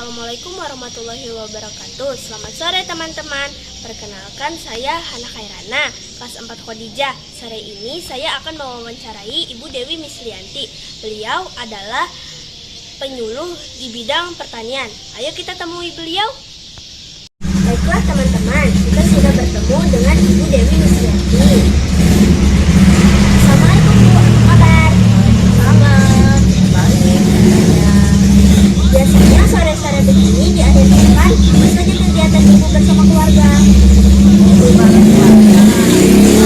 Assalamualaikum warahmatullahi wabarakatuh. Selamat sore teman-teman. Perkenalkan, saya Hana Khairana, kelas 4 Khadijah. Sore ini saya akan mewawancarai Ibu Dewi Mislianti. Beliau adalah penyuluh di bidang pertanian. Ayo kita temui beliau. Baiklah teman-teman, kita sudah bertemu dengan Ibu Dewi Mislianti. Assalamualaikum Bu, apa kabar? Selamat, baik. Biasanya sore-sore begini di akhir pekan, apa saja kegiatan Ibu bersama keluarga? Itu bareng keluarga.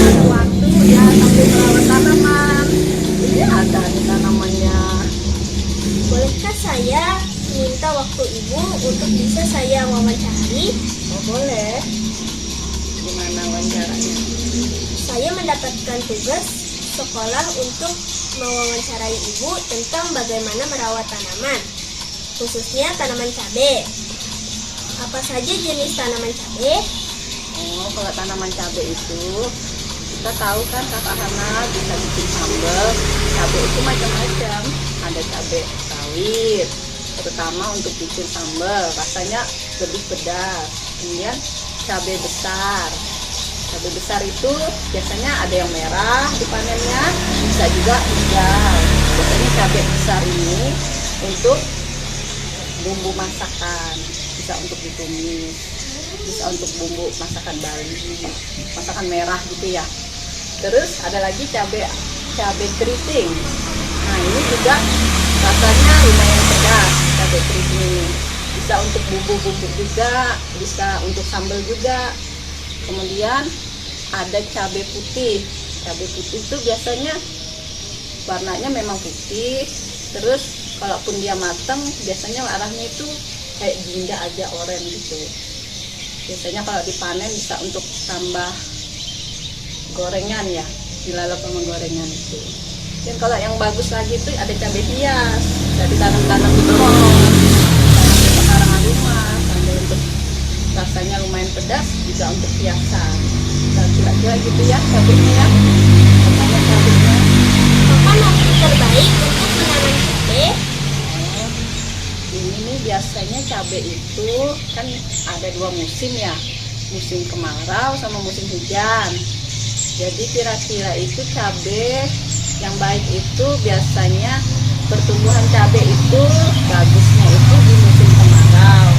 Ada waktu ya sambil merawat tanaman. Ini ada tanamannya. Bolehkah saya minta waktu Ibu untuk bisa saya wawancarai? Oh boleh. Gimana wawancaranya? Saya mendapatkan tugas sekolah untuk mewawancarai Ibu tentang bagaimana merawat tanaman, khususnya tanaman cabai. Apa saja jenis tanaman cabai? Oh kalau tanaman cabai itu kita tahu kan Kakak Hana bisa bikin sambal. Cabai itu macam-macam. Ada cabai rawit, terutama untuk bikin sambal, rasanya lebih pedas. Kemudian cabai besar. Cabai besar itu biasanya ada yang merah dipanennya, bisa juga hijau. Biasanya cabai besar ini untuk bumbu masakan, bisa untuk ditumis, bisa untuk bumbu masakan Bali, masakan merah gitu ya. Terus ada lagi cabai keriting. Nah ini juga rasanya lumayan pedas, cabai keriting ini. Bisa untuk bumbu-bumbu juga, bisa untuk sambal juga. Kemudian ada cabai putih. Cabai putih itu biasanya warnanya memang putih. Terus kalaupun dia matang, biasanya warnanya itu kayak jingga aja, oranye gitu. Biasanya kalau dipanen bisa untuk tambah gorengan ya, dilalap sama gorengan itu. Dan kalau yang bagus lagi itu ada cabai hias, jadi tanam-tanam di pohon, tanam di pekarangan rumah, sambil untuk rasanya lumayan pedas, juga untuk hiasan. Dan kira-kira gitu ya cabainya ya, makanya cabainya. Kapan waktu terbaik untuk menanam cabai? Ini nih biasanya cabai itu kan ada 2 musim ya, musim kemarau sama musim hujan. Jadi kira-kira itu cabai yang baik itu biasanya pertumbuhan cabai itu bagusnya itu di musim kemarau.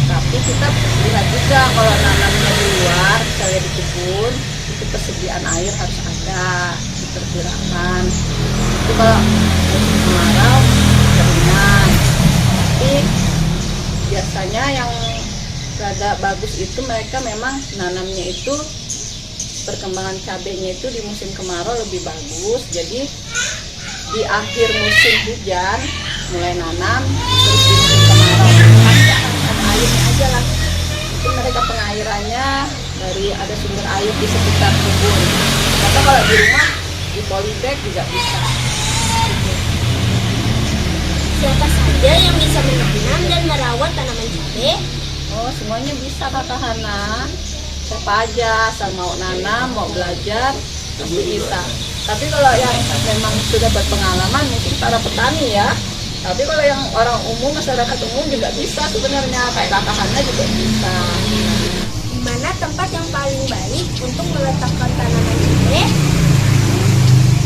Tapi kita lihat juga kalau nanamnya di luar, misalnya di kebun, itu persediaan air harus ada, diperkirakan. Itu kalau musim kemarau keringan. Tapi biasanya yang rada bagus itu mereka memang nanamnya itu perkembangan cabainya itu di musim kemarau lebih bagus. Jadi di akhir musim hujan mulai nanam, terus di musim kemarau pasti harus ada airnya aja lah. Mungkin mereka pengairannya dari ada sumber air di sekitar kebun. Atau kalau di rumah di polybag juga bisa. Siapa saja yang bisa menanam dan merawat tanaman cabai? Oh semuanya bisa Kakak Hana. Siapa aja, asal mau nanam, mau belajar, pasti bisa. Tapi kalau yang memang sudah berpengalaman, mungkin para petani ya. Tapi kalau yang orang umum, masyarakat umum juga bisa sebenarnya. Kayak Kakak Hana juga bisa. Di mana tempat yang paling baik untuk meletakkan tanaman cabai?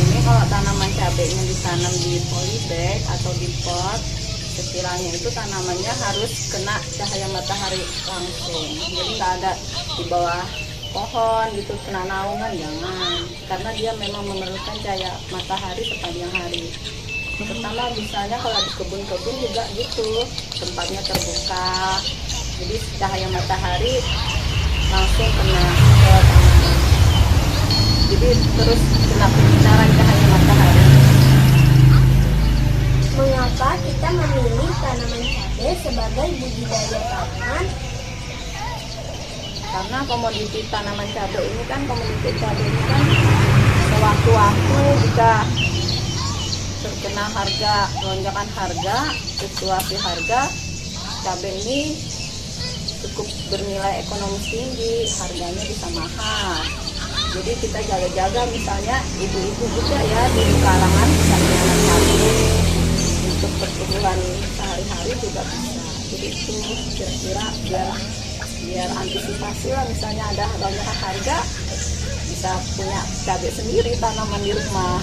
Ini kalau tanaman cabainya ditanam di polybag atau di pot, sekiranya itu tanamannya harus kena cahaya matahari langsung. Jadi nggak ada di bawah pohon gitu, kena naungan, jangan. Karena dia memang memerlukan cahaya matahari sepanjang hari. Pertama misalnya kalau di kebun-kebun juga gitu, tempatnya terbuka, jadi cahaya matahari langsung kena ke tanaman. Jadi terus kena penyinaran cahaya matahari. Mengapa kita memilih tanaman cabai sebagai budidaya tanaman? Karena komoditi tanaman cabai ini kan, sewaktu-waktu jika terkena harga, lonjakan harga, fluktuasi harga, cabai ini cukup bernilai ekonomi tinggi, harganya bisa mahal. Jadi kita jaga-jaga, misalnya ibu-ibu juga ya di kalangan bisa menanam cabai untuk pertumbuhan sehari-hari juga bisa. Jadi kira-kira biar antisipasi lah, misalnya ada lonjakan harga bisa punya cabai sendiri tanaman di rumah.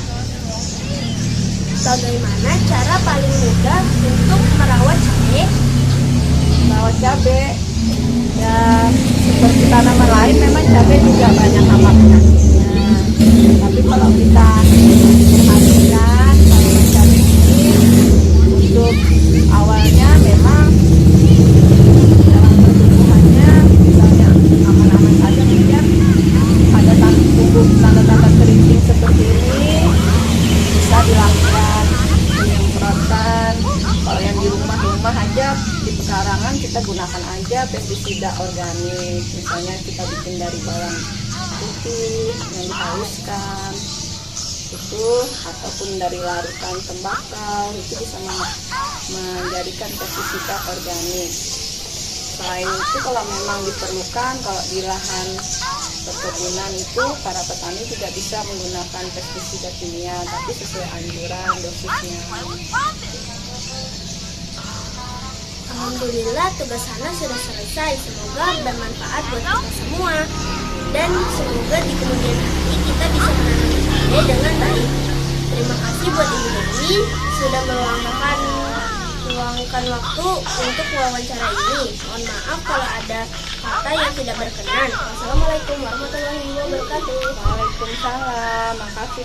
Bagaimana cara paling mudah untuk merawat cabai? Merawat cabai ya seperti tanaman lain, memang cabai juga banyak hama penyakitnya. Tapi kalau kita perhatikan tanaman cabai ini, untuk awalnya memang dalam pertumbuhannya misalnya aman-aman saja, kemudian ada tanda-tanda keriting seperti ini bisa dilakukan penyemprotan. Kalau yang di rumah aja, di pekarangan kita gunakan aja pestisida organik, misalnya kita bikin dari bawang putih yang dihaluskan itu, ataupun dari larutan tembakau, itu bisa menjadikan pestisida organik. Selain itu, kalau memang diperlukan, kalau di lahan perkebunan itu para petani juga bisa menggunakan pestisida kimia, tapi sesuai anjuran dosisnya. Alhamdulillah tugas Hana sudah selesai. Semoga bermanfaat buat kita semua. Dan semoga di kemudian hari kita bisa menanam cabai dengan baik. Terima kasih buat Ibu Dewi sudah meluangkan waktu untuk wawancara ini. Mohon maaf kalau ada kata yang tidak berkenan. Wassalamualaikum warahmatullahi wabarakatuh. Waalaikumsalam, makasih.